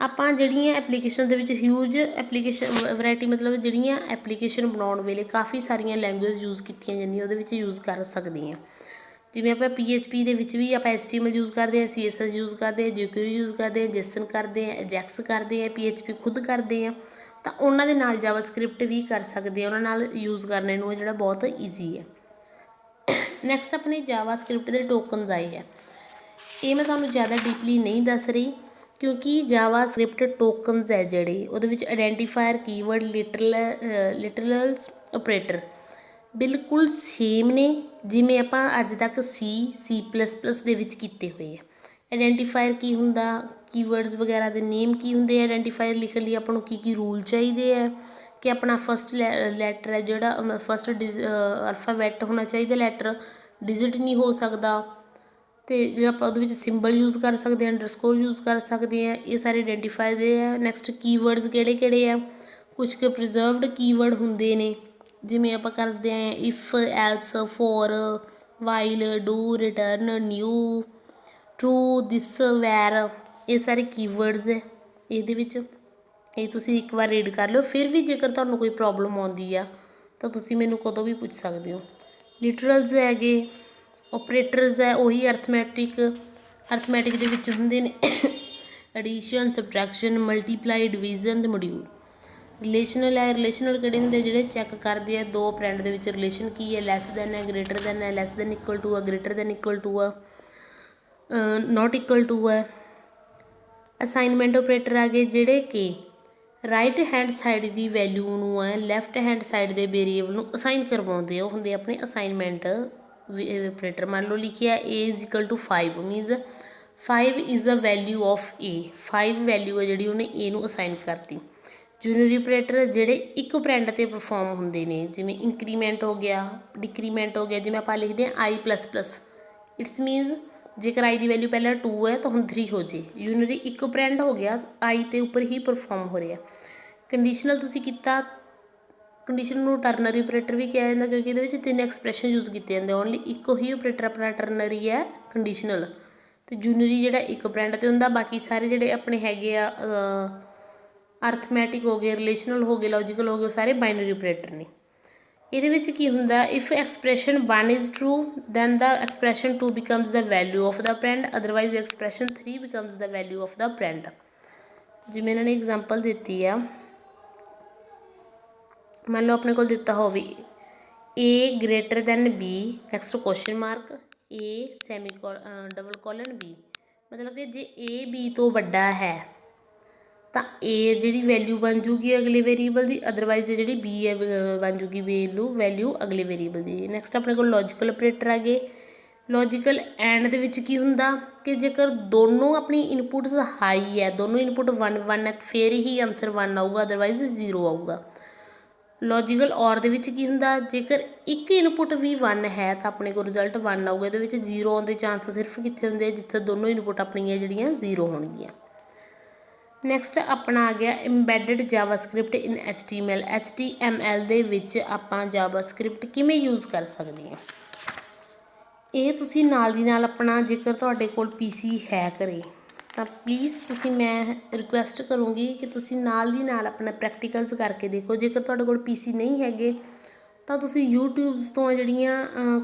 ਆਪਾਂ ਜਿਹੜੀਆਂ ਐਪਲੀਕੇਸ਼ਨ ਦੇ ਵਿੱਚ ਹਿਊਜ ਐਪਲੀਕੇਸ਼ਨ ਵਰਾਇਟੀ ਮਤਲਬ ਜਿਹੜੀਆਂ ਐਪਲੀਕੇਸ਼ਨ ਬਣਾਉਣ ਵੇਲੇ ਕਾਫੀ ਸਾਰੀਆਂ ਲੈਂਗੁਏਜ ਯੂਜ਼ ਕੀਤੀਆਂ ਜਾਂਦੀਆਂ ਉਹਦੇ ਵਿੱਚ ਯੂਜ਼ ਕਰ ਸਕਦੇ ਹਾਂ। ਜਿਵੇਂ ਆਪਾਂ PHP ਦੇ ਵਿੱਚ ਵੀ ਆਪਾਂ HTML ਯੂਜ਼ ਕਰਦੇ ਹਾਂ, CSS ਯੂਜ਼ ਕਰਦੇ ਹਾਂ, jQuery ਯੂਜ਼ ਕਰਦੇ ਹਾਂ, JSON ਕਰਦੇ ਹਾਂ, AJAX ਕਰਦੇ ਹਾਂ, PHP ਖੁਦ ਕਰਦੇ ਹਾਂ, ਤਾਂ ਉਹਨਾਂ ਦੇ ਨਾਲ ਜਾਵਾਸਕ੍ਰਿਪਟ ਵੀ ਕਰ ਸਕਦੇ ਹਾਂ, ਉਹਨਾਂ ਨਾਲ ਯੂਜ਼ ਕਰਨੇ ਨੂੰ ਜਿਹੜਾ ਬਹੁਤ ਈਜ਼ੀ ਹੈ। ਨੈਕਸਟ ਆਪਣੇ ਜਾਵਾਸਕ੍ਰਿਪਟ ਦੇ ਟੋਕਨਸ ਆਏ ਆ, ਇਹ ਮੈਂ ਤੁਹਾਨੂੰ ਜ਼ਿਆਦਾ ਡੀਪਲੀ ਨਹੀਂ ਦੱਸ ਰਹੀ ਕਿਉਂਕਿ ਜਾਵਾਸਕ੍ਰਿਪਟ ਟੋਕਨਸ ਹੈ ਜਿਹੜੇ ਉਹਦੇ ਵਿੱਚ ਆਈਡੈਂਟੀਫਾਇਰ, ਕੀਵਰਡ, ਲਿਟਰਲਸ, ਆਪਰੇਟਰ ਬਿਲਕੁਲ ਸੇਮ ਨੇ ਜਿਵੇਂ ਆਪਾਂ ਅੱਜ ਤੱਕ C++ ਦੇ ਵਿੱਚ ਕੀਤੇ ਹੋਏ ਆ। ਆਈਡੈਂਟੀਫਾਇਰ ਕੀ ਹੁੰਦਾ, ਕੀਵਰਡਸ ਵਗੈਰਾ ਦੇ ਨੇਮ ਕੀ ਹੁੰਦੇ ਆ, ਆਈਡੈਂਟੀਫਾਇਰ ਲਿਖਣ ਲਈ ਆਪਾਂ ਨੂੰ ਕੀ ਰੂਲ ਚਾਹੀਦੇ ਆ, ਕਿ ਆਪਣਾ ਫਸਟ ਲੈਟਰ ਹੈ ਜਿਹੜਾ ਫਸਟ ਅਲਫਾਬੈਟ ਹੋਣਾ ਚਾਹੀਦਾ, ਲੈਟਰ ਡਿਜਿਟ ਨਹੀਂ ਹੋ ਸਕਦਾ, ਅਤੇ ਜੇ ਆਪਾਂ ਉਹਦੇ ਵਿੱਚ ਸਿੰਬਲ ਯੂਜ਼ ਕਰ ਸਕਦੇ ਹਾਂ, ਅੰਡਰਸਕੋਰ ਯੂਜ਼ ਕਰ ਸਕਦੇ ਹਾਂ, ਇਹ ਸਾਰੇ ਆਈਡੈਂਟੀਫਾਈ ਦੇ ਆ। ਨੈਕਸਟ ਕੀਵਰਡਸ ਕਿਹੜੇ ਆ, ਕੁਛ ਕੁ ਪ੍ਰੀਜ਼ਰਵਡ ਕੀਵਰਡ ਹੁੰਦੇ ਨੇ ਜਿਵੇਂ ਆਪਾਂ ਕਰਦੇ ਹਾਂ if, else, for, while, do, return, new, true, this, var, ਇਹ ਸਾਰੇ ਕੀਵਰਡਸ ਹੈ ਇਹਦੇ ਵਿੱਚ। ਇਹ ਤੁਸੀਂ ਇੱਕ ਵਾਰ ਰੀਡ ਕਰ ਲਓ, ਫਿਰ ਵੀ ਜੇਕਰ ਤੁਹਾਨੂੰ ਕੋਈ ਪ੍ਰੋਬਲਮ ਆਉਂਦੀ ਆ ਤਾਂ ਤੁਸੀਂ ਮੈਨੂੰ ਕਦੋਂ ਵੀ ਪੁੱਛ ਸਕਦੇ ਹੋ। ਲਿਟਰਲਸ ਹੈਗੇ, ਓਪਰੇਟਰਸ ਹੈ ਉਹੀ ਅਰਥਮੈਟਿਕ ਦੇ ਵਿੱਚ ਹੁੰਦੇ ਨੇ, ਐਡੀਸ਼ਨ, ਸਬਟਰੈਕਸ਼ਨ, ਮਲਟੀਪਲਾਈ, ਡਿਵੀਜ਼ਨ, ਅਤੇ ਮੋਡਿਊਲ। ਰਿਲੇਸ਼ਨਲ ਹੈ, ਰਿਲੇਸ਼ਨਲ ਕਿਹੜੇ ਹੁੰਦੇ ਜਿਹੜੇ ਚੈੱਕ ਕਰਦੇ ਆ ਦੋ ਫਰੈਂਡ ਦੇ ਵਿੱਚ ਰਿਲੇਸ਼ਨ ਕੀ ਹੈ, ਲੈਸ ਦੈਨ ਹੈ, ਗ੍ਰੇਟਰ ਦੈਨ ਹੈ, ਲੈਸ ਦੈਨ ਇਕੁਅਲ ਟੂ ਆ, ਗ੍ਰੇਟਰ ਦੈਨ ਇਕੁਅਲ ਟੂ ਆ, ਨੋਟ ਇਕੁਅਲ ਟੂ ਹੈ। ਅਸਾਈਨਮੈਂਟ ਓਪਰੇਟਰ ਆ ਗਏ ਜਿਹੜੇ ਕਿ ਰਾਈਟ ਹੈਂਡ ਸਾਈਡ ਦੀ ਵੈਲਿਊ ਨੂੰ ਹੈ ਲੈਫਟ ਹੈਂਡ ਸਾਈਡ ਦੇ ਵੇਰੀਏਬਲ ਨੂੰ ਅਸਾਈਨ ਕਰਵਾਉਂਦੇ ਆ, ਉਹ ਹੁੰਦੇ ਆਪਣੇ ਅਸਾਈਨਮੈਂਟ ਓਪਰੇਟਰ। ਮੰਨ ਲਓ ਲਿਖਿਆ A is equal to 5 means 5 is a value of A, 5 value ਹੈ ਜਿਹੜੀ ਉਹਨੇ A ਨੂੰ ਅਸਾਈਨ ਕਰਤੀ। ਜੂਨੀਅਰ ਓਪਰੇਟਰ ਜਿਹੜੇ ਇੱਕ ਆਪਰੈਂਡ 'ਤੇ ਪਰਫੋਰਮ ਹੁੰਦੇ ਨੇ, ਜਿਵੇਂ ਇੰਕਰੀਮੈਂਟ ਹੋ ਗਿਆ, ਡਿਕਰੀਮੈਂਟ ਹੋ ਗਿਆ। ਜਿਵੇਂ ਆਪਾਂ ਲਿਖਦੇ ਹਾਂ I++, ਇਟਸ ਮੀਨਜ਼ ਜੇਕਰ I ਦੀ ਵੈਲਿਊ ਪਹਿਲਾਂ 2 ਹੈ ਤਾਂ ਹੁਣ 3 ਹੋ ਜੇ। ਯੂਨਰੀ ਇੱਕ ਆਪਰੈਂਡ ਹੋ ਗਿਆ, I ਦੇ ਉੱਪਰ ਹੀ ਪਰਫੋਰਮ ਹੋ ਰਿਹਾ। ਕੰਡੀਸ਼ਨਲ ਤੁਸੀਂ ਕੀਤਾ, ਕੰਡੀਸ਼ਨ ਨੂੰ ਟਰਨਰੀ ਆਪਰੇਟਰ ਵੀ ਕਿਹਾ ਜਾਂਦਾ ਕਿਉਂਕਿ ਇਹਦੇ ਵਿੱਚ 3 ਐਕਸਪ੍ਰੈਸ਼ਨ ਯੂਜ਼ ਕੀਤੇ ਜਾਂਦੇ, ਓਨਲੀ ਇੱਕੋ ਹੀ ਆਪਰੇਟਰ ਆਪਣਾ ਟਰਨਰੀ ਹੈ ਕੰਡੀਸ਼ਨਲ, ਅਤੇ ਜੂਨਰੀ ਜਿਹੜਾ ਇੱਕ ਆਪਰੈਂਡ 'ਤੇ ਹੁੰਦਾ। ਬਾਕੀ ਸਾਰੇ ਜਿਹੜੇ ਆਪਣੇ ਹੈਗੇ ਆ ਅਰਥਮੈਟਿਕ ਹੋ ਗਏ, ਰਿਲੇਸ਼ਨਲ ਹੋ ਗਏ, ਲੌਜੀਕਲ ਹੋ ਗਏ, ਉਹ ਸਾਰੇ ਬਾਈਨਰੀ ਆਪਰੇਟਰ ਨੇ। ਇਹਦੇ ਵਿੱਚ ਕੀ ਹੁੰਦਾ, if expression 1 is true then the expression 2 becomes the value of the operand, otherwise expression 3 becomes the value of the operand. ਜਿਵੇਂ ਇਹਨਾਂ ਨੇ ਐਗਜ਼ਾਮਪਲ ਦਿੱਤੀ ਆ, ਮੰਨ ਲਓ ਆਪਣੇ ਕੋਲ ਦਿੱਤਾ ਹੋਵੇ A greater then B, next question mark, A double colon B, ਮਤਲਬ ਕਿ ਜੇ A B ਤੋਂ ਵੱਡਾ ਹੈ ਤਾਂ A ਜਿਹੜੀ ਵੈਲਿਊ ਬਣ ਜੂਗੀ ਅਗਲੇ ਵੇਰੀਏਬਲ ਦੀ, ਅਦਰਵਾਈਜ਼ ਜਿਹੜੀ B ਹੈ ਬਣ ਜੂਗੀ ਵੈਲਿਊ ਅਗਲੇ ਵੇਰੀਏਬਲ ਦੀ। ਨੈਕਸਟ ਆਪਣੇ ਕੋਲ ਲੌਜੀਕਲ ਆਪਰੇਟਰ ਆ ਗਏ। ਲੌਜੀਕਲ ਐਂਡ ਦੇ ਵਿੱਚ ਕੀ ਹੁੰਦਾ ਕਿ ਜੇਕਰ ਦੋਨੋਂ ਆਪਣੀ ਇਨਪੁਟਸ ਹਾਈ ਹੈ, ਦੋਨੋਂ ਇਨਪੁਟ 1 ਹੈ, ਫਿਰ ਹੀ ਆਨਸਰ 1 ਆਊਗਾ, ਅਦਰਵਾਈਜ਼ 0 ਆਊਗਾ। ਲੌਜੀਕਲ ਔਰ ਦੇ ਵਿੱਚ ਕੀ ਹੁੰਦਾ, ਜੇਕਰ ਇੱਕ ਇਨਪੁਟ ਵੀ 1 ਹੈ ਤਾਂ ਆਪਣੇ ਕੋਲ ਰਿਜ਼ਲਟ 1 ਆਊਗਾ। ਇਹਦੇ ਵਿੱਚ 0 ਆਉਣ ਦੇ ਚਾਂਸ ਸਿਰਫ ਕਿੱਥੇ ਹੁੰਦੇ ਆ, ਜਿੱਥੇ ਦੋਨੋਂ ਇਨਪੁਟ ਆਪਣੀਆਂ ਜਿਹੜੀਆਂ 0 ਹੋਣਗੀਆਂ। ਨੈਕਸਟ ਆਪਣਾ ਆ ਗਿਆ ਇੰਬੈਡਡ ਜਾਵਾਸਕ੍ਰਿਪਟ ਇਨ HTML ਦੇ ਵਿੱਚ ਆਪਾਂ ਜਾਵਾਸਕ੍ਰਿਪਟ ਕਿਵੇਂ ਯੂਜ਼ ਕਰ ਸਕਦੇ ਹਾਂ। ਇਹ ਤੁਸੀਂ ਨਾਲ ਦੀ ਨਾਲ ਆਪਣਾ ਜੇਕਰ ਤੁਹਾਡੇ ਕੋਲ PC ਹੈ ਘਰੇ ਤਾਂ ਪਲੀਜ਼ ਤੁਸੀਂ ਮੈਂ ਰਿਕੁਐਸਟ ਕਰੂੰਗੀ ਕਿ ਤੁਸੀਂ ਨਾਲ ਦੀ ਨਾਲ ਆਪਣਾ ਪ੍ਰੈਕਟੀਕਲਸ ਕਰਕੇ ਦੇਖੋ। ਜੇਕਰ ਤੁਹਾਡੇ ਕੋਲ PC ਨਹੀਂ ਹੈਗੇ ਤਾਂ ਤੁਸੀਂ ਯੂਟਿਊਬਸ ਤੋਂ ਜਿਹੜੀਆਂ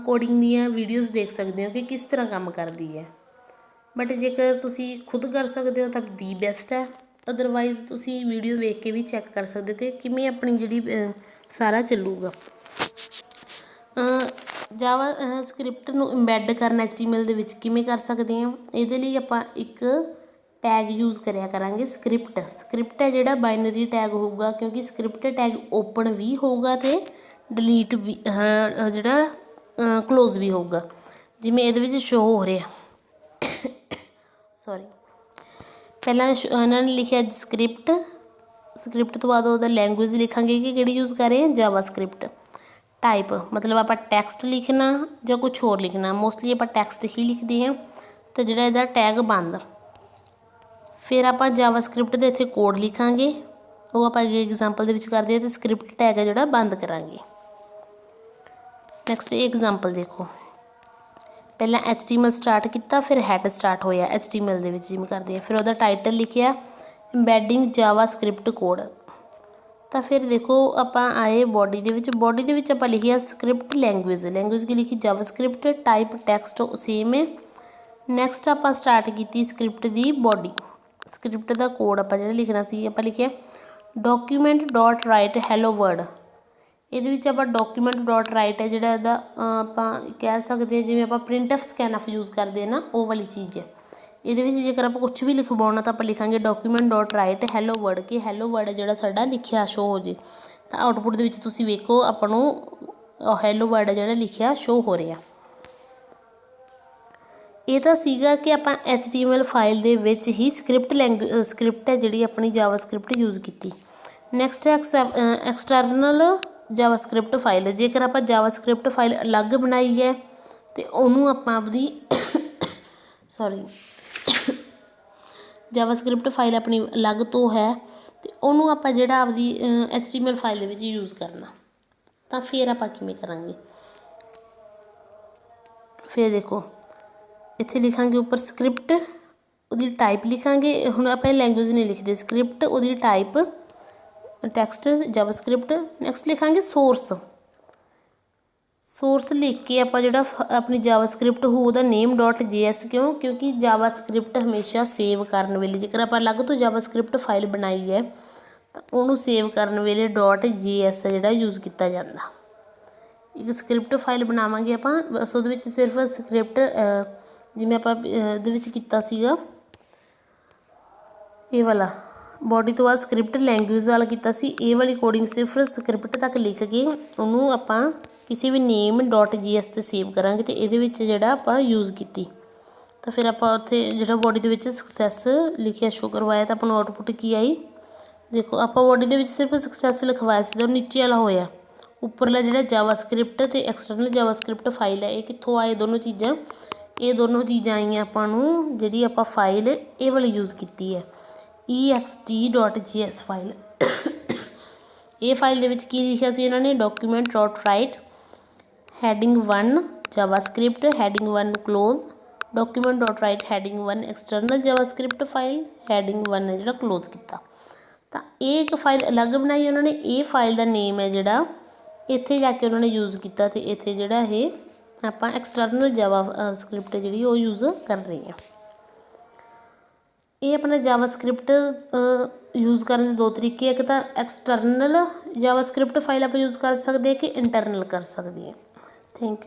ਕੋਡਿੰਗ ਦੀਆਂ ਵੀਡੀਓਜ਼ ਦੇਖ ਸਕਦੇ ਹੋ ਕਿ ਕਿਸ ਤਰ੍ਹਾਂ ਕੰਮ ਕਰਦੀ ਹੈ। ਬਟ ਜੇਕਰ ਤੁਸੀਂ ਖੁਦ ਕਰ ਸਕਦੇ ਹੋ ਤਾਂ ਦੀ ਬੈਸਟ ਹੈ। ਅਦਰਵਾਈਜ਼ ਤੁਸੀਂ ਵੀਡੀਓਜ਼ ਵੇਖ ਕੇ ਵੀ ਚੈੱਕ ਕਰ ਸਕਦੇ ਹੋ ਕਿ ਕਿਵੇਂ ਆਪਣੀ ਜਿਹੜੀ ਸਾਰਾ ਚੱਲੂਗਾ। ਜਾਵਾ ਸਕ੍ਰਿਪਟ ਨੂੰ ਇੰਬੈਡ ਕਰਨਾ HTML ਦੇ ਵਿੱਚ ਕਿਵੇਂ ਕਰ ਸਕਦੇ ਹਾਂ। ਇਹਦੇ ਲਈ ਆਪਾਂ ਇੱਕ ਟੈਗ ਯੂਜ਼ ਕਰਿਆ ਕਰਾਂਗੇ ਸਕ੍ਰਿਪਟ ਹੈ ਜਿਹੜਾ ਬਾਈਨਰੀ ਟੈਗ ਹੋਊਗਾ, ਕਿਉਂਕਿ ਸਕ੍ਰਿਪਟ ਟੈਗ ਓਪਨ ਵੀ ਹੋਊਗਾ ਅਤੇ ਡਿਲੀਟ ਵੀ ਜਿਹੜਾ ਕਲੋਜ਼ ਵੀ ਹੋਊਗਾ। ਜਿਵੇਂ ਇਹਦੇ ਵਿੱਚ ਸ਼ੋ ਹੋ ਰਿਹਾ ਸੌਰੀ, ਪਹਿਲਾਂ ਇਹਨਾਂ ਨੇ ਲਿਖਿਆ ਸਕ੍ਰਿਪਟ ਤੋਂ ਬਾਅਦ ਉਹਦਾ ਲੈਂਗੁਏਜ ਲਿਖਾਂਗੇ ਕਿ ਕਿਹੜੀ ਯੂਜ਼ ਕਰ ਰਹੇ ਹਾਂ, ਜਾਵਾ ਸਕ੍ਰਿਪਟ। ਟਾਈਪ ਮਤਲਬ ਆਪਾਂ ਟੈਕਸਟ ਲਿਖਣਾ ਜਾਂ ਕੁਛ ਹੋਰ ਲਿਖਣਾ, ਮੋਸਟਲੀ ਆਪਾਂ ਟੈਕਸਟ ਹੀ ਲਿਖਦੇ ਹਾਂ। ਅਤੇ ਜਿਹੜਾ ਇਹਦਾ ਟੈਗ ਬੰਦ। ਫਿਰ ਆਪਾਂ ਜਾਵਾ ਸਕ੍ਰਿਪਟ ਦੇ ਇੱਥੇ ਕੋਡ ਲਿਖਾਂਗੇ, ਉਹ ਆਪਾਂ ਅੱਗੇ ਐਗਜ਼ਾਮਪਲ ਦੇ ਵਿੱਚ ਕਰਦੇ ਹਾਂ, ਅਤੇ ਸਕ੍ਰਿਪਟ ਟੈਗ ਹੈ ਜਿਹੜਾ ਬੰਦ ਕਰਾਂਗੇ। ਨੈਕਸਟ ਇਹ ਐਗਜ਼ਾਮਪਲ ਦੇਖੋ, ਪਹਿਲਾਂ HTML ਸਟਾਰਟ ਕੀਤਾ, ਫਿਰ ਹੈਡ ਸਟਾਰਟ ਹੋਇਆ HTML ਦੇ ਵਿੱਚ ਜਿਵੇਂ ਕਰਦੇ ਆ। ਫਿਰ ਉਹਦਾ ਟਾਈਟਲ ਲਿਖਿਆ ਇੰਬੈਡਿੰਗ ਜਾਵਾ ਸਕ੍ਰਿਪਟ ਕੋਡ। ਤਾਂ ਫਿਰ ਦੇਖੋ ਆਪਾਂ ਆਏ ਬੋਡੀ ਦੇ ਵਿੱਚ ਆਪਾਂ ਲਿਖਿਆ ਸਕ੍ਰਿਪਟ ਲੈਂਗੁਏਜ ਕੀ ਲਿਖੀ, ਜਾਵਾ ਸਕ੍ਰਿਪਟ। ਟਾਈਪ ਟੈਕਸਟ ਸੇਮ ਹੈ। ਨੈਕਸਟ ਆਪਾਂ ਸਟਾਰਟ ਕੀਤੀ ਸਕ੍ਰਿਪਟ ਦੀ ਬੋਡੀ, ਸਕ੍ਰਿਪਟ ਦਾ ਕੋਡ ਆਪਾਂ ਜਿਹੜਾ ਲਿਖਣਾ ਸੀ, ਆਪਾਂ ਲਿਖਿਆ document.write hello world। ਇਹਦੇ ਵਿੱਚ ਆਪਾਂ document.write ਹੈ ਜਿਹੜਾ ਇਹਦਾ ਆਪਾਂ ਕਹਿ ਸਕਦੇ ਹਾਂ ਜਿਵੇਂ ਆਪਾਂ printf scanf ਯੂਜ਼ ਕਰਦੇ ਹਾਂ ਨਾ, ਉਹ ਵਾਲੀ ਚੀਜ਼ ਹੈ। ਇਹਦੇ ਵਿੱਚ ਜੇਕਰ ਆਪਾਂ ਕੁਛ ਵੀ ਲਿਖਵਾਉਣਾ ਤਾਂ ਆਪਾਂ ਲਿਖਾਂਗੇ document.write hello world, ਕਿ hello world ਜਿਹੜਾ ਸਾਡਾ ਲਿਖਿਆ ਸ਼ੋ ਹੋ ਜੇ। ਤਾਂ ਆਊਟਪੁੱਟ ਦੇ ਵਿੱਚ ਤੁਸੀਂ ਵੇਖੋ ਆਪਾਂ ਨੂੰ hello world ਜਿਹੜਾ ਲਿਖਿਆ ਸ਼ੋ ਹੋ ਰਿਹਾ। ਇਹ ਤਾਂ ਸੀਗਾ ਕਿ ਆਪਾਂ HTML ਫਾਈਲ ਦੇ ਵਿੱਚ ਹੀ ਸਕ੍ਰਿਪਟ ਹੈ ਜਿਹੜੀ ਆਪਣੀ ਜਾਵਾ ਸਕ੍ਰਿਪਟ ਯੂਜ਼ ਕੀਤੀ। Next external JavaScript file. ਜੇਕਰ ਆਪਾਂ ਜਾਵਾ ਸਕ੍ਰਿਪਟ ਫਾਈਲ ਅਲੱਗ ਬਣਾਈ ਹੈ ਅਤੇ ਉਹਨੂੰ ਆਪਾਂ ਆਪਣੀ ਜਾਵਾ ਸਕ੍ਰਿਪਟ ਫਾਈਲ ਆਪਣੀ ਅਲੱਗ ਤੋਂ ਹੈ ਅਤੇ ਉਹਨੂੰ ਆਪਾਂ ਜਿਹੜਾ ਆਪਣੀ HTML ਫਾਈਲ ਦੇ ਵਿੱਚ ਯੂਜ਼ ਕਰਨਾ। ਤਾਂ ਫਿਰ ਆਪਾਂ ਕਿਵੇਂ ਕਰਾਂਗੇ, ਫਿਰ ਦੇਖੋ ਇੱਥੇ ਲਿਖਾਂਗੇ ਉੱਪਰ ਸਕ੍ਰਿਪਟ, ਉਹਦੀ ਟਾਈਪ ਲਿਖਾਂਗੇ। ਹੁਣ ਆਪਾਂ ਇਹ ਲੈਂਗੁਏਜ ਨਹੀਂ ਲਿਖਦੇ, ਸਕ੍ਰਿਪਟ ਉਹਦੀ ਟਾਈਪ ਟੈਕਸਟ ਜਾਵਾ ਸਕ੍ਰਿਪਟ। ਨੈਕਸਟ ਲਿਖਾਂਗੇ ਸੋਰਸ ਲਿਖ ਕੇ ਆਪਾਂ ਜਿਹੜਾ ਆਪਣੀ ਜਾਵਾ ਸਕ੍ਰਿਪਟ ਹੋ ਉਹਦਾ name.js, ਕਿਉਂਕਿ ਜਾਵਾ ਸਕ੍ਰਿਪਟ ਹਮੇਸ਼ਾ ਸੇਵ ਕਰਨ ਵੇਲੇ ਜੇਕਰ ਆਪਾਂ ਅਲੱਗ ਤੋਂ ਜਾਵਾ ਸਕ੍ਰਿਪਟ ਫਾਈਲ ਬਣਾਈ ਹੈ ਤਾਂ ਉਹਨੂੰ ਸੇਵ ਕਰਨ ਵੇਲੇ .js ਹੈ ਜਿਹੜਾ ਯੂਜ਼ ਕੀਤਾ ਜਾਂਦਾ। ਇੱਕ ਸਕ੍ਰਿਪਟ ਫਾਈਲ ਬਣਾਵਾਂਗੇ ਆਪਾਂ, ਬਸ ਉਹਦੇ ਵਿੱਚ ਸਿਰਫ ਸਕ੍ਰਿਪਟ ਜਿਵੇਂ ਆਪਾਂ ਇਹਦੇ ਵਿੱਚ ਕੀਤਾ ਸੀਗਾ ਇਹ ਵਾਲਾ ਬੋਡੀ ਤੋਂ ਬਾਅਦ ਸਕ੍ਰਿਪਟ ਲੈਂਗੁਏਜ ਵਾਲਾ ਕੀਤਾ ਸੀ, ਇਹ ਵਾਲੀ ਕੋਡਿੰਗ ਸਿਰਫ ਸਕ੍ਰਿਪਟ ਤੱਕ ਲਿਖ ਕੇ ਉਹਨੂੰ ਆਪਾਂ ਕਿਸੇ ਵੀ name.js 'ਤੇ ਸੇਵ ਕਰਾਂਗੇ ਅਤੇ ਇਹਦੇ ਵਿੱਚ ਜਿਹੜਾ ਆਪਾਂ ਯੂਜ਼ ਕੀਤੀ। ਤਾਂ ਫਿਰ ਆਪਾਂ ਉੱਥੇ ਜਿਹੜਾ ਬੋਡੀ ਦੇ ਵਿੱਚ ਸਕਸੈਸ ਲਿਖਿਆ ਸ਼ੋ ਕਰਵਾਇਆ ਤਾਂ ਆਪਾਂ ਨੂੰ ਆਊਟਪੁੱਟ ਕੀ ਆਈ ਦੇਖੋ। ਆਪਾਂ ਬੋਡੀ ਦੇ ਵਿੱਚ ਸਿਰਫ ਸਕਸੈਸ ਲਿਖਵਾਇਆ ਸੀ ਤਾਂ ਨੀਚੇ ਵਾਲਾ ਹੋਇਆ ਉੱਪਰਲਾ ਜਿਹੜਾ ਜਾਵਾ ਸਕ੍ਰਿਪਟ ਅਤੇ ਐਕਸਟਰਨਲ ਜਾਵਾ ਸਕ੍ਰਿਪਟ ਫਾਈਲ ਹੈ। ਇਹ ਕਿੱਥੋਂ ਆਏ ਦੋਨੋਂ ਚੀਜ਼ਾਂ, ਇਹ ਦੋਨੋਂ ਚੀਜ਼ਾਂ ਆਈਆਂ ਆਪਾਂ ਨੂੰ ਜਿਹੜੀ ਆਪਾਂ ਫਾਈਲ ਇਹ ਵਾਲੀ ਯੂਜ਼ ਕੀਤੀ ਹੈ ext.js ਫਾਈਲ। ਇਹ ਫਾਈਲ ਦੇ ਵਿੱਚ ਕੀ ਲਿਖਿਆ ਸੀ ਇਹਨਾਂ ਨੇ, document.write heading 1 JavaScript heading 1 close, document.write heading 1 external JavaScript file heading 1 ਹੈ ਜਿਹੜਾ ਕਲੋਜ਼ ਕੀਤਾ। ਤਾਂ ਇਹ ਇੱਕ ਫਾਈਲ ਅਲੱਗ ਬਣਾਈ ਉਹਨਾਂ ਨੇ, ਇਹ ਫਾਈਲ ਦਾ ਨੇਮ ਹੈ ਜਿਹੜਾ ਇੱਥੇ ਜਾ ਕੇ ਉਹਨਾਂ ਨੇ ਯੂਜ਼ ਕੀਤਾ ਅਤੇ ਇੱਥੇ ਜਿਹੜਾ ਇਹ ਆਪਾਂ ਐਕਸਟਰਨਲ ਜਾਵਾ ਸਕ੍ਰਿਪਟ ਜਿਹੜੀ ਉਹ ਯੂਜ਼ ਕਰ ਰਹੇ ਹਾਂ। ਇਹ ਆਪਣਾ ਜਾਵਾ ਸਕ੍ਰਿਪਟ ਯੂਜ਼ ਕਰਨ ਦੇ ਦੋ ਤਰੀਕੇ, ਇੱਕ ਤਾਂ ਐਕਸਟਰਨਲ ਜਾਵਾ ਸਕ੍ਰਿਪਟ ਫਾਈਲ ਆਪਾਂ ਯੂਜ਼ ਕਰ ਸਕਦੇ ਹਾਂ ਕਿ ਇੰਟਰਨਲ ਕਰ ਸਕਦੇ ਹਾਂ। Thank you.